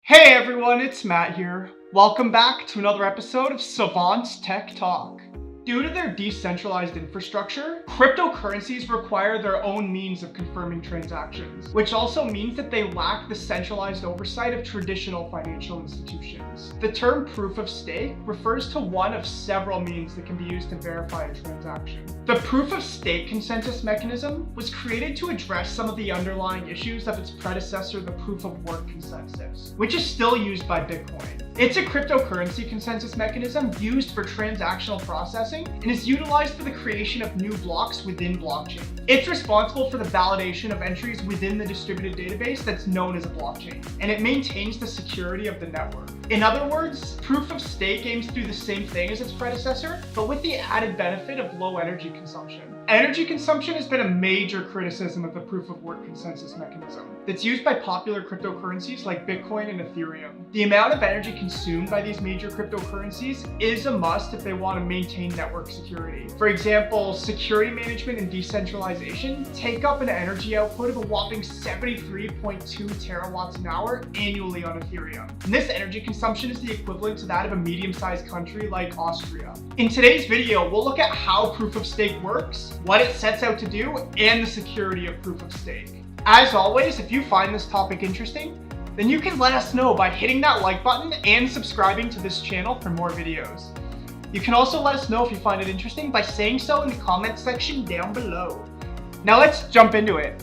Hey everyone, it's Matt here. Welcome back to another episode of Savant's Tech Talk. Due to their decentralized infrastructure, cryptocurrencies require their own means of confirming transactions, which also means that they lack the centralized oversight of traditional financial institutions. The term proof of stake refers to one of several means that can be used to verify a transaction. The proof of stake consensus mechanism was created to address some of the underlying issues of its predecessor, the proof of work consensus, which is still used by Bitcoin. It's a cryptocurrency consensus mechanism used for transactional processing and is utilized for the creation of new blocks within blockchain. It's responsible for the validation of entries within the distributed database that's known as a blockchain, and it maintains the security of the network. In other words, proof of stake aims to do the same thing as its predecessor, but with the added benefit of low energy consumption. Energy consumption has been a major criticism of the proof of work consensus mechanism that's used by popular cryptocurrencies like Bitcoin and Ethereum. The amount of energy consumed by these major cryptocurrencies is a must if they want to maintain network security. For example, security management and decentralization take up an energy output of a whopping 73.2 terawatts an hour annually on Ethereum. And this energy consumption is the equivalent to that of a medium-sized country like Austria. In today's video, we'll look at how proof of stake works, what it sets out to do, and the security of proof of stake. As always, if you find this topic interesting, then you can let us know by hitting that like button and subscribing to this channel for more videos. You can also let us know if you find it interesting by saying so in the comment section down below. Now let's jump into it.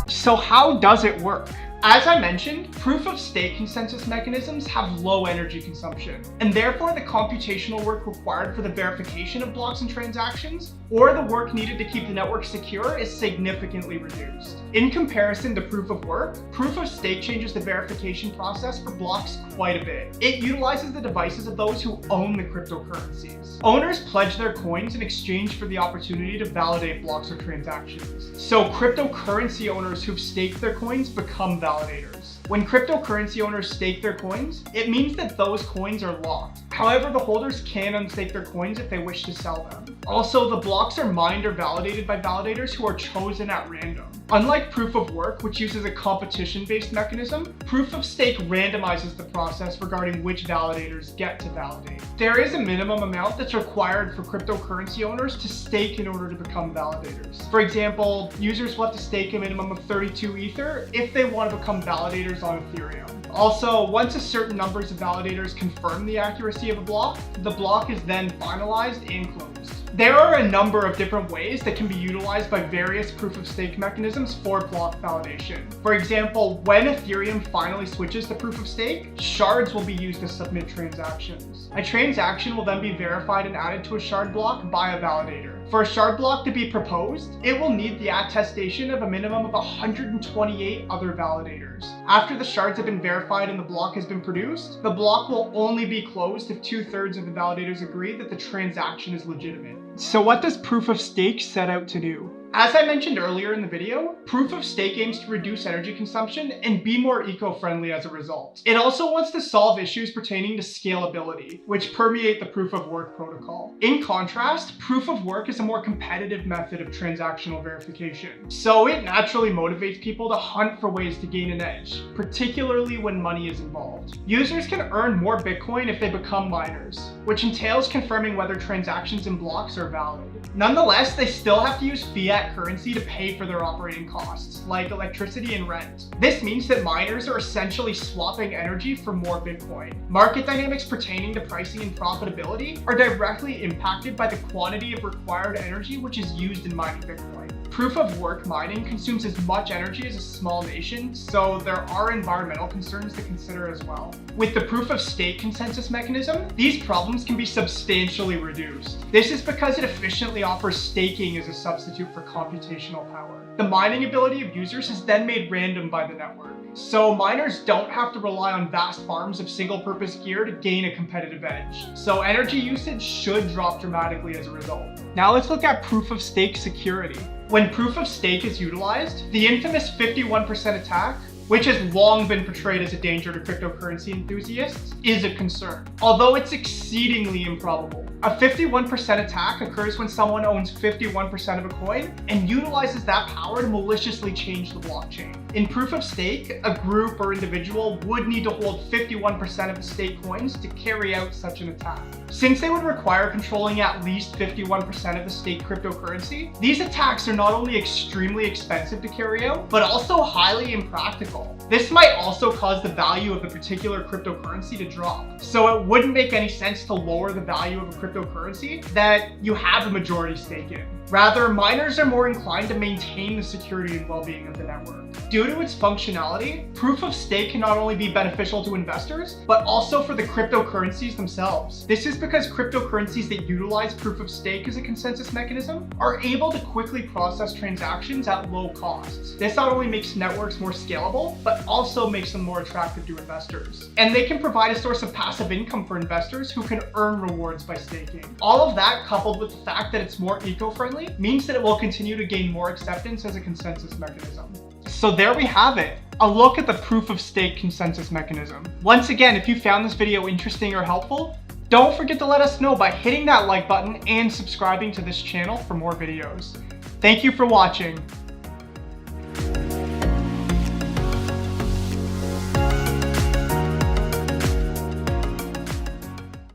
So how does it work? As I mentioned, proof of stake consensus mechanisms have low energy consumption, and therefore the computational work required for the verification of blocks and transactions, or the work needed to keep the network secure, is significantly reduced. In comparison to proof of work, proof of stake changes the verification process for blocks quite a bit. It utilizes the devices of those who own the cryptocurrencies. Owners pledge their coins in exchange for the opportunity to validate blocks or transactions. So cryptocurrency owners who've staked their coins become validators. When cryptocurrency owners stake their coins, it means that those coins are locked. However, the holders can unstake their coins if they wish to sell them. Also, the blocks are mined or validated by validators who are chosen at random. Unlike proof of work, which uses a competition-based mechanism, proof of stake randomizes the process regarding which validators get to validate. There is a minimum amount that's required for cryptocurrency owners to stake in order to become validators. For example, users will have to stake a minimum of 32 Ether if they want to become validators on Ethereum. Also, once a certain numbers of validators confirm the accuracy of a block, the block is then finalized and closed. There are a number of different ways that can be utilized by various proof of stake mechanisms for block validation. For example, when Ethereum finally switches to proof of stake, shards will be used to submit transactions. A transaction will then be verified and added to a shard block by a validator. For a shard block to be proposed, it will need the attestation of a minimum of 128 other validators. After the shards have been verified and the block has been produced, the block will only be closed if 2/3 of the validators agree that the transaction is legitimate. So what does proof of stake set out to do? As I mentioned earlier in the video, proof of stake aims to reduce energy consumption and be more eco-friendly as a result. It also wants to solve issues pertaining to scalability, which permeate the proof of work protocol. In contrast, proof of work is a more competitive method of transactional verification. So it naturally motivates people to hunt for ways to gain an edge, particularly when money is involved. Users can earn more Bitcoin if they become miners, which entails confirming whether transactions in blocks are valid. Nonetheless, they still have to use fiat currency to pay for their operating costs, like electricity and rent. This means that miners are essentially swapping energy for more Bitcoin. Market dynamics pertaining to pricing and profitability are directly impacted by the quantity of required energy which is used in mining Bitcoin. Proof of work mining consumes as much energy as a small nation, so there are environmental concerns to consider as well. With the proof of stake consensus mechanism, these problems can be substantially reduced. This is because it efficiently offers staking as a substitute for computational power. The mining ability of users is then made random by the network, so miners don't have to rely on vast farms of single-purpose gear to gain a competitive edge. So energy usage should drop dramatically as a result. Now let's look at proof of stake security. When proof of stake is utilized, the infamous 51% attack, which has long been portrayed as a danger to cryptocurrency enthusiasts, is a concern, although it's exceedingly improbable. A 51% attack occurs when someone owns 51% of a coin and utilizes that power to maliciously change the blockchain. In proof of stake, a group or individual would need to hold 51% of the stake coins to carry out such an attack. Since they would require controlling at least 51% of the stake cryptocurrency, these attacks are not only extremely expensive to carry out, but also highly impractical. This might also cause the value of the particular cryptocurrency to drop. So it wouldn't make any sense to lower the value of a cryptocurrency that you have a majority stake in. Rather, miners are more inclined to maintain the security and well-being of the network. Due to its functionality, proof of stake can not only be beneficial to investors, but also for the cryptocurrencies themselves. This is because cryptocurrencies that utilize proof of stake as a consensus mechanism are able to quickly process transactions at low costs. This not only makes networks more scalable, but also makes them more attractive to investors. And they can provide a source of passive income for investors who can earn rewards by staking. All of that, coupled with the fact that it's more eco-friendly, means that it will continue to gain more acceptance as a consensus mechanism. So there we have it, a look at the proof of stake consensus mechanism. Once again, if you found this video interesting or helpful, don't forget to let us know by hitting that like button and subscribing to this channel for more videos. Thank you for watching.